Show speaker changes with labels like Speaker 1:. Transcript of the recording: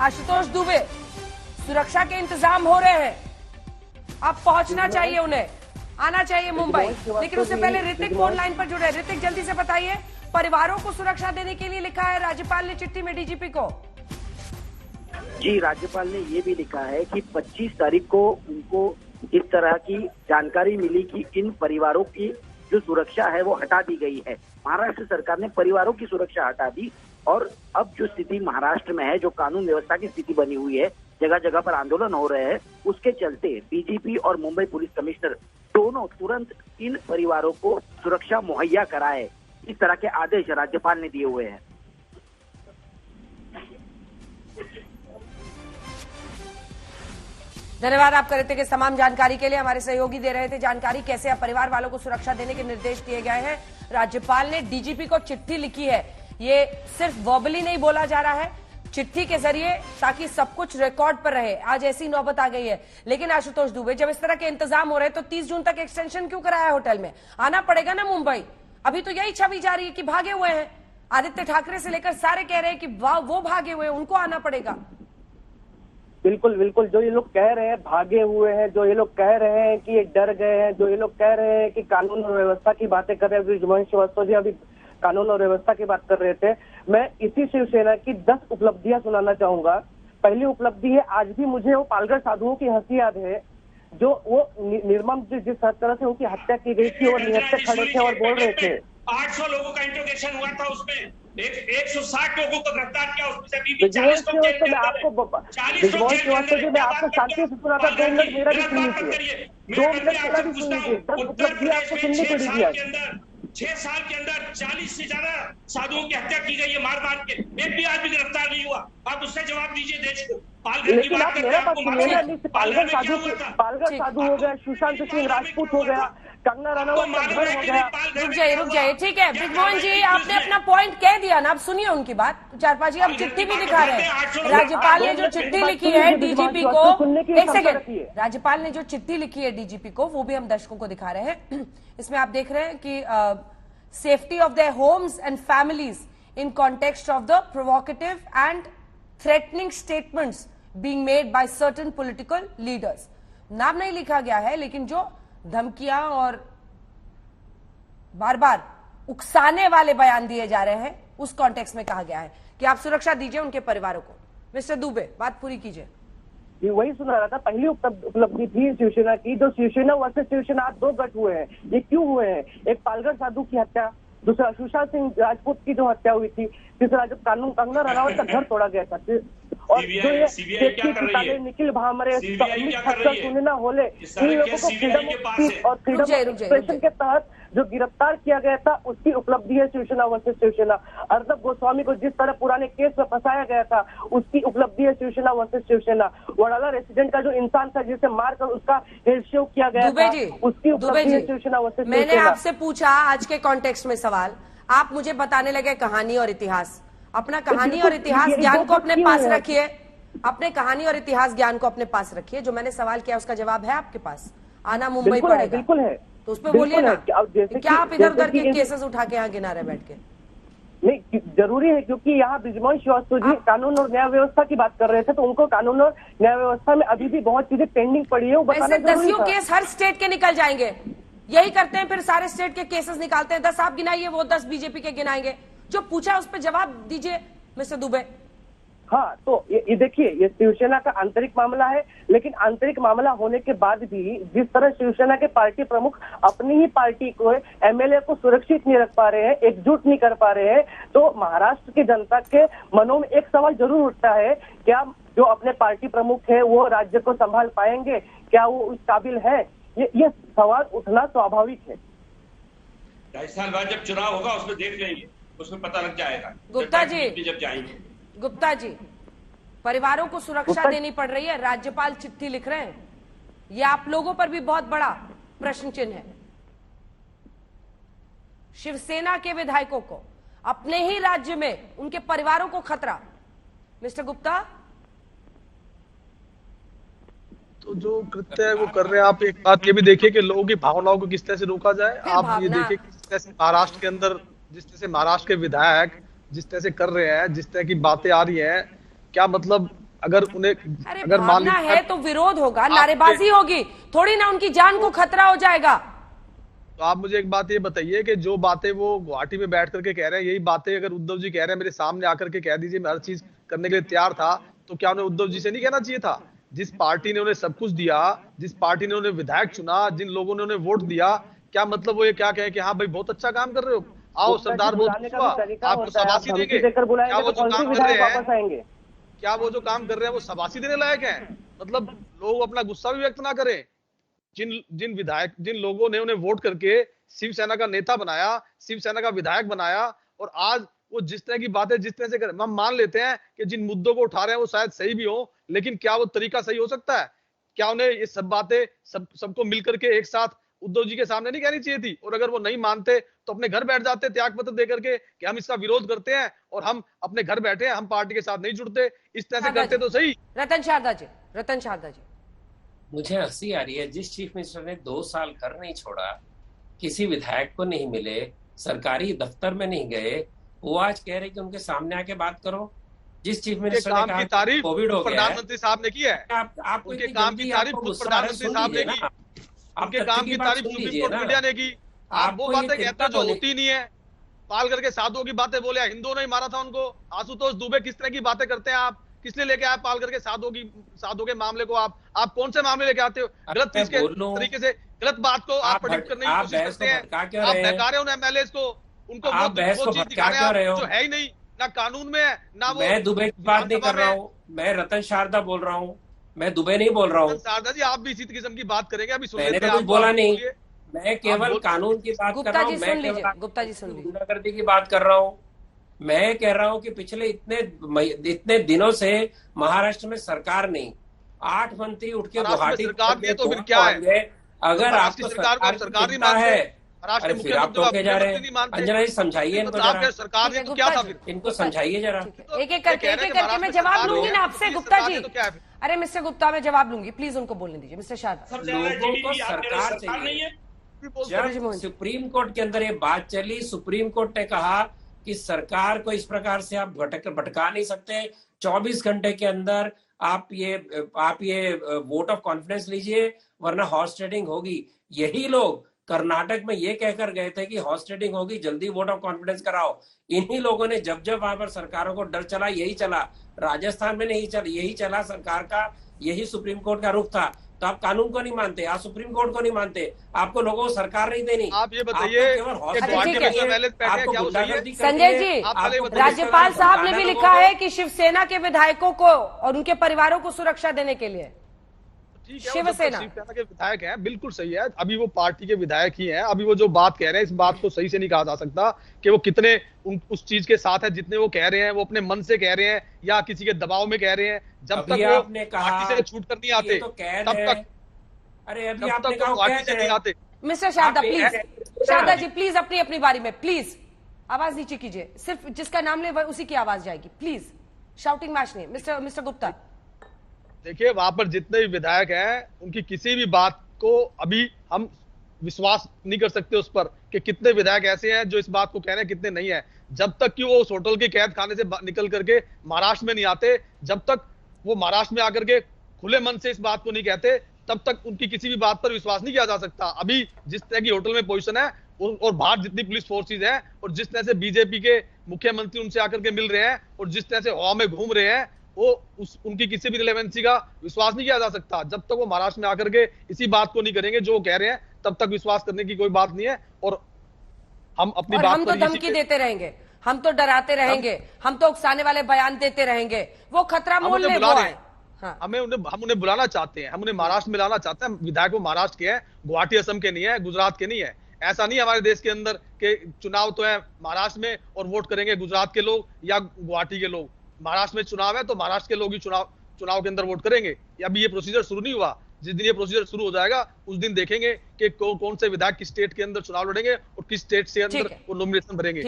Speaker 1: आशुतोष दुबे, सुरक्षा के इंतजाम हो रहे हैं, अब पहुंचना चाहिए, उन्हें आना चाहिए मुंबई, लेकिन उससे पहले ऋतिक फोन लाइन पर जुड़े। ऋतिक, जल्दी से बताइए, परिवारों को सुरक्षा देने के लिए लिखा है राज्यपाल ने चिट्ठी में डीजीपी को।
Speaker 2: जी, राज्यपाल ने ये भी लिखा है कि 25 तारीख को उनको इस तरह की जानकारी मिली कि इन परिवारों की जो सुरक्षा है वो हटा दी गई है। महाराष्ट्र सरकार ने परिवारों की सुरक्षा हटा दी और अब जो स्थिति महाराष्ट्र में है, जो कानून व्यवस्था की स्थिति बनी हुई है, जगह जगह पर आंदोलन हो रहे हैं, उसके चलते डीजीपी और मुंबई पुलिस कमिश्नर दोनों तुरंत इन परिवारों को सुरक्षा मुहैया कराए, इस तरह के आदेश राज्यपाल ने दिए हुए हैं।
Speaker 1: धन्यवाद आपका ऋतिक इस तमाम जानकारी के लिए। हमारे सहयोगी दे रहे थे जानकारी कैसे अब परिवार वालों को सुरक्षा देने के निर्देश दिए गए हैं। राज्यपाल ने डीजीपी को चिट्ठी लिखी है, ये सिर्फ वर्बली नहीं बोला जा रहा है, चिट्ठी के जरिए, ताकि सब कुछ रिकॉर्ड पर रहे। आज ऐसी नौबत आ गई है। लेकिन आशुतोष दुबे, जब इस तरह के इंतजाम हो रहे हैं तो 30 जून तक एक्सटेंशन क्यों कराया होटल में? आना पड़ेगा ना मुंबई। अभी तो यही छवि जा रही है कि भागे हुए हैं, आदित्य ठाकरे से लेकर सारे कह रहे हैं कि वो भागे हुए हैं, उनको आना पड़ेगा।
Speaker 3: बिल्कुल बिल्कुल, जो ये लोग कह रहे हैं भागे हुए हैं, जो ये लोग कह रहे हैं कि ये डर गए हैं, जो ये लोग कह रहे हैं कि कानून और व्यवस्था की बातें कर रहे हैं, ब्रिजवंश श्रीवास्तव जी अभी कानून और व्यवस्था की बात कर रहे थे। मैं इसी शिवसेना की 10 उपलब्धियां सुनाना चाहूंगा। पहली उपलब्धि है, आज भी मुझे वो पालघर साधुओं की हंसी याद है, जो वो निर्मम जिस तरह से उनकी हत्या की गई थी और निहत्थे खड़े थे और बोल रहे थे।
Speaker 4: 800 लोगों का इंट्रोगेशन हुआ था, उसमें 160 लोगों को गिरफ्तार किया, उसमें से अभी
Speaker 3: मैं आपको शांति से सुना था। 2 मिनट मेरा भी सुनिए, 2 मिनट मेरा भी सुनिए। 10 उपलब्धियां आपको सुननी पड़ेगी।
Speaker 4: 6 साल के अंदर 40 से ज्यादा साधुओं की हत्या की गई है, मार मार के, एक भी आदमी गिरफ्तार नहीं हुआ। आप उससे जवाब दीजिए देश को।
Speaker 3: लेकिन आप मेरा बात सुनिए, पालघर साधु हो गया, सुशांत सिंह राजपूत हो गया, कंगना रनावत का घर हो गया।
Speaker 1: रुक जाइए, ठीक है ब्रिजमोहन जी, आपने अपना पॉइंट कह दिया ना, अब सुनिए उनकी बात। चारपा जी, अब चिट्ठी भी दिखा रहे हैं। राज्यपाल ने जो चिट्ठी लिखी है डीजीपी को, एक सेकेंड, राज्यपाल ने जो चिट्ठी लिखी है डीजीपी को, वो भी हम दर्शकों को दिखा रहे हैं। इसमें आप देख रहे हैं कि safety of their homes and families in context of the provocative and threatening statements being made by certain political leaders. नाम नहीं लिखा गया है, लेकिन जो धमकियां और बार बार उकसाने वाले बयान दिए जा रहे हैं, उस कॉन्टेक्स्ट में कहा गया है कि आप सुरक्षा दीजिए उनके परिवारों को। मिस्टर दुबे, बात पूरी कीजिए।
Speaker 3: ये वही सुना रहा था। पहली उपलब्धि थी शिवसेना की, जो शिवसेना वर्सेस शिवसेना, आज 2 गठ हुए हैं। ये क्यों हुए हैं? एक पालघर साधु की हत्या, दूसरा सुशांत सिंह राजपूत की जो हत्या हुई थी, तीसरा जब कंगना रनावत का घर तोड़ा गया था, और जो ये निखिल भामरे, सुनना होले, इन लोगों को फ्रीडम ऑफ स्पीच और फ्रीडम ऑफ एक्सप्रेशन के तहत जो गिरफ्तार किया गया था, उसकी उपलब्धि है शिवसेना वर्सेस शिवसेना। अर्नब गोस्वामी को जिस तरह पुराने केस में फंसाया गया था, उसकी उपलब्धि है शिवसेना वर्सेस शिवसेना। वडाला रेसिडेंट का जो इंसान था, जिसे मारकर उसका हेड शेव किया गया था, उसकी उपलब्धि है शिवसेना वर्सेस शिवसेना।
Speaker 1: मैंने आपसे पूछा आज के कॉन्टेक्स्ट में सवाल, आप मुझे बताने लगे कहानी और इतिहास। अपना कहानी और इतिहास ज्ञान को अपने पास रखिए, अपने कहानी और इतिहास ज्ञान को अपने पास रखिए। जो मैंने सवाल किया उसका जवाब है आपके पास, आना मुंबई पड़ेगा।
Speaker 3: बिल्कुल है,
Speaker 1: तो उसमें बोलिए ना, क्या आप इधर उधर के केसेस उठा के यहाँ गिना रहे बैठ के?
Speaker 3: नहीं, जरूरी है, क्योंकि यहाँ ब्रिजमोहन श्रीवास्तव जी कानून और न्याय व्यवस्था की बात कर रहे थे, तो उनको कानून और न्याय व्यवस्था में अभी भी बहुत चीजें पेंडिंग पड़ी है, वो बताना जरूरी था।
Speaker 1: 10 केस हर स्टेट के निकल जाएंगे, यही करते हैं, फिर सारे स्टेट के केसेस निकालते हैं। 10 आप गिनाइए, वो 10 बीजेपी के गिनाएंगे। जो पूछा उस पर जवाब दीजिए मिस्टर दुबे।
Speaker 3: हाँ, तो ये देखिए, ये शिवसेना का आंतरिक मामला है, लेकिन आंतरिक मामला होने के बाद भी जिस तरह शिवसेना के पार्टी प्रमुख अपनी ही पार्टी को, एमएलए को सुरक्षित नहीं रख पा रहे हैं, एकजुट नहीं कर पा रहे हैं, तो महाराष्ट्र की जनता के मनों में एक सवाल जरूर उठता है, क्या जो अपने पार्टी प्रमुख है वो राज्य को संभाल पाएंगे? क्या वो उस काबिल है? ये सवाल उठना स्वाभाविक है।
Speaker 4: 2.5 साल बाद जब चुनाव होगा, उसमें देख लेंगे, उसमें पता लग जाएगा।
Speaker 1: गुप्ता जी,
Speaker 4: जब जाएंगे,
Speaker 1: गुप्ता जी, परिवारों को सुरक्षा देनी पड़ रही है, राज्यपाल चिट्ठी लिख रहे हैं, ये आप लोगों पर भी बहुत बड़ा प्रश्न चिन्ह है। शिवसेना के विधायकों को अपने ही राज्य में उनके परिवारों को खतरा। मिस्टर गुप्ता,
Speaker 5: तो जो कृत्य है वो कर रहे हैं। आप एक बात ये भी देखिए कि लोगों की भावनाओं को किस तरह से रोका जाए। आप ये देखिए किस तरह से महाराष्ट्र के अंदर, जिस तरह से महाराष्ट्र के विधायक जिस तरह से कर रहे हैं, जिस तरह की बातें आ रही हैं, क्या मतलब अगर उन्हें
Speaker 1: अरे
Speaker 5: अगर मान
Speaker 1: भावना
Speaker 5: लीजिए
Speaker 1: है तो विरोध होगा, नारेबाजी होगी, थोड़ी ना उनकी जान को खतरा हो जाएगा।
Speaker 5: तो आप मुझे एक बात ये बताइए कि जो बातें वो गुवाहाटी में बैठ करके कह रहे हैं, यही बातें अगर उद्धव जी कह रहे हैं मेरे सामने आकर के कह दीजिए, मैं हर चीज करने के लिए तैयार था, तो क्या उन्हें उद्धव जी से नहीं कहना चाहिए था? जिस पार्टी ने उन्हें सब कुछ दिया, जिस पार्टी ने उन्हें विधायक चुना, जिन लोगों ने उन्हें वोट दिया, क्या मतलब वो ये क्या कहे कि हाँ भाई बहुत अच्छा काम कर रहे हो, आओ सरदार बहुत
Speaker 3: बुलाने का
Speaker 5: हुआ,
Speaker 3: भी तरीका
Speaker 5: आपको
Speaker 3: होता है।
Speaker 5: शाबाशी
Speaker 3: आप
Speaker 5: देंगे?
Speaker 3: धमकी देकर
Speaker 5: क्या
Speaker 3: बुलाएंगे
Speaker 5: वो
Speaker 3: तो
Speaker 5: जो
Speaker 3: कौन सी
Speaker 5: काम कर
Speaker 3: विधायक
Speaker 5: रहे
Speaker 3: वापस
Speaker 5: हैं,
Speaker 3: आएंगे?
Speaker 5: क्या वो जो काम कर रहे हैं वो शाबाशी देने लायक है? मतलब लोग अपना गुस्सा भी व्यक्त ना करें। जिन लोगों ने उन्हें वोट करके शिवसेना का नेता बनाया, शिवसेना का विधायक बनाया, और आज वो जिस तरह की बातें जिस तरह से कर, हम मान लेते हैं कि जिन मुद्दों को उठा रहे हैं वो शायद सही भी हो, लेकिन क्या वो तरीका सही हो सकता है? क्या उन्हें ये सब बातें सबको मिलकर के एक साथ उद्धव जी के सामने नहीं कहनी चाहिए थी? और अगर वो नहीं मानते तो अपने घर बैठ जाते त्याग पत्र देकर के कि हम इसका विरोध करते हैं और हम अपने घर बैठे हैं, हम पार्टी के साथ नहीं जुड़ते, इस तरह से करते तो सही।
Speaker 1: रतन शारदा जी,
Speaker 6: मुझे हंसी आ रही है, जिस चीफ मिनिस्टर ने 2 साल घर नहीं छोड़ा, किसी विधायक को नहीं मिले, सरकारी दफ्तर में नहीं गए, वो आज कह रहे कि उनके सामने आके बात करो। जिस चीफ मिनिस्टर ने कहा
Speaker 5: तारीफ
Speaker 6: कोविड हो गया है,
Speaker 5: प्रधानमंत्री साहब ने की है,
Speaker 6: आपको
Speaker 5: उनके काम की तारीफ खुद प्रधानमंत्री साहब ने की, उनके काम की तारीफ सुप्रीम कोर्ट मीडिया ने की। आप वो बातें कहते हैं जो होती नहीं है, पाल करके साधुओं की बातें बोले, हिंदुओं ने ही मारा था उनको। आशुतोष दुबे किस तरह की बातें करते हैं आप, किस लिए लेके आए पाल करके साधुओं के मामले को? आप कौन से मामले लेके आते हो? गलत चीज के तरीके से गलत बात को आप प्रेडिक्ट करने की कोशिश करते हैं। आप बहका रहे हो ना एमएलए को, उनको वो चीज दिखा रहे हो जो है ही नहीं, ना कानून में है ना वो।
Speaker 6: मैं दुबे की बात नहीं कर रहा हूँ, मैं रतन शारदा बोल रहा हूँ, मैं दुबे नहीं बोल रहा हूँ।
Speaker 5: शारदा जी आप भी इसी किस्म की बात करेंगे, अभी सुन
Speaker 6: मैंने
Speaker 5: लेते
Speaker 6: तो
Speaker 5: हैं।
Speaker 6: कुछ बोला नहीं, मैं केवल कानून की बात कर रहा हूँ।
Speaker 1: गुप्ता जी सुन लीजिए,
Speaker 6: गुंडागर्दी की बात कर रहा हूँ। मैं कह रहा हूँ कि पिछले इतने दिनों से महाराष्ट्र में सरकार नहीं, 8 मंत्री उठ के गुवाहाटी
Speaker 5: तो फिर क्या है?
Speaker 6: अगर आपको सरकार चिंता है, अरे फिर आप टोके जा रहे हैं। अंजना जी समझाइए इनको जरा,
Speaker 5: सरकार ने तो क्या था फिर?
Speaker 6: इनको समझाइए जरा।
Speaker 1: एक एक करके मैं जवाब लूंगी ना आपसे गुप्ता जी। अरे मिस्टर गुप्ता मैं जवाब लूंगी, प्लीज उनको बोलने दीजिए। मिस्टर शारदा,
Speaker 6: लोगों को सरकार चाहिए। जब सुप्रीम कोर्ट के अंदर ये बात चली, सुप्रीम कोर्ट ने कहा कि सरकार को इस प्रकार से आप भटका नहीं सकते, 24 घंटे के अंदर आप ये वोट ऑफ कॉन्फिडेंस लीजिए वरना हॉर्स ट्रेडिंग होगी। यही लोग कर्नाटक में ये कहकर गए थे कि हॉर्स ट्रेडिंग होगी, जल्दी वोट ऑफ कॉन्फिडेंस कराओ। इन्हीं लोगों ने जब वहां पर सरकारों को डर चला, यही चला, राजस्थान में नहीं चला, यही चला सरकार का, यही सुप्रीम कोर्ट का रुख था। तो आप कानून को नहीं मानते, आप सुप्रीम कोर्ट को नहीं मानते, आपको लोगों को सरकार नहीं देनी।
Speaker 5: आप ये बताइए
Speaker 1: संजय जी, राज्यपाल साहब ने भी लिखा है कि शिवसेना के विधायकों को और उनके परिवारों को सुरक्षा देने के लिए। शिवसेना
Speaker 5: के विधायक हैं, बिल्कुल सही है, अभी वो पार्टी के विधायक ही हैं। अभी वो जो बात कह रहे हैं इस बात को सही से नहीं कहा जा सकता कि वो कितने उस चीज के साथ है। जितने वो कह रहे हैं वो अपने मन से कह रहे हैं या किसी के दबाव में कह रहे हैं। जब तक वो पार्टी से छूट कर नहीं आते तब तक,
Speaker 6: अरे अभी आपने कहा
Speaker 5: पार्टी से नहीं आते।
Speaker 1: Mister Sharda please, Sharda ji please अपनी बारी में प्लीज आवाज नीचे कीजिए, सिर्फ जिसका नाम ले उसी की आवाज जाएगी, प्लीज शाउटिंग मैच नहीं। मिस्टर गुप्ता,
Speaker 5: देखिए वहां पर जितने भी विधायक हैं उनकी किसी भी बात को अभी हम विश्वास नहीं कर सकते उस पर कि कितने विधायक ऐसे हैं जो इस बात को कह रहे हैं, कितने नहीं है। जब तक कि वो उस होटल के कैद खाने से निकल करके महाराष्ट्र में नहीं आते, जब तक वो महाराष्ट्र में आकर के खुले मन से इस बात को नहीं कहते, तब तक उनकी किसी भी बात पर विश्वास नहीं किया जा सकता। अभी जिस तरह की होटल में पोजीशन है और बाहर जितनी पुलिस फोर्सेज है और जिस तरह से बीजेपी के मुख्यमंत्री उनसे आकर के मिल रहे हैं और जिस तरह से हवा में घूम रहे हैं, वो उनकी किसी भी रिलेवेंसी का विश्वास नहीं किया जा सकता। जब तक वो महाराष्ट्र में आकर के इसी बात को नहीं करेंगे जो वो कह रहे हैं, तब तक विश्वास करने की कोई बात नहीं है। और हम अपनी बात
Speaker 1: हम तो धमकी देते रहेंगे, हम तो डराते रहेंगे, हम तो उकसाने वाले बयान देते रहेंगे, वो खतरा मोल ले वो है। हाँ।
Speaker 5: हम उन्हें बुलाना चाहते हैं, हम उन्हें महाराष्ट्र में लाना चाहते हैं। विधायक वो महाराष्ट्र के हैं, गुवाहाटी असम के नहीं है, गुजरात के नहीं है। ऐसा नहीं हमारे देश के अंदर के चुनाव तो है महाराष्ट्र में और वोट करेंगे गुजरात के लोग या गुवाहाटी के लोग। महाराष्ट्र में चुनाव है तो महाराष्ट्र के लोग ही चुनाव के अंदर वोट करेंगे। अभी ये प्रोसीजर शुरू नहीं हुआ, जिस दिन ये प्रोसीजर शुरू हो जाएगा उस दिन देखेंगे कि कौन से विधायक किस स्टेट के अंदर चुनाव लड़ेंगे और किस स्टेट से अंदर वो नॉमिनेशन भरेंगे।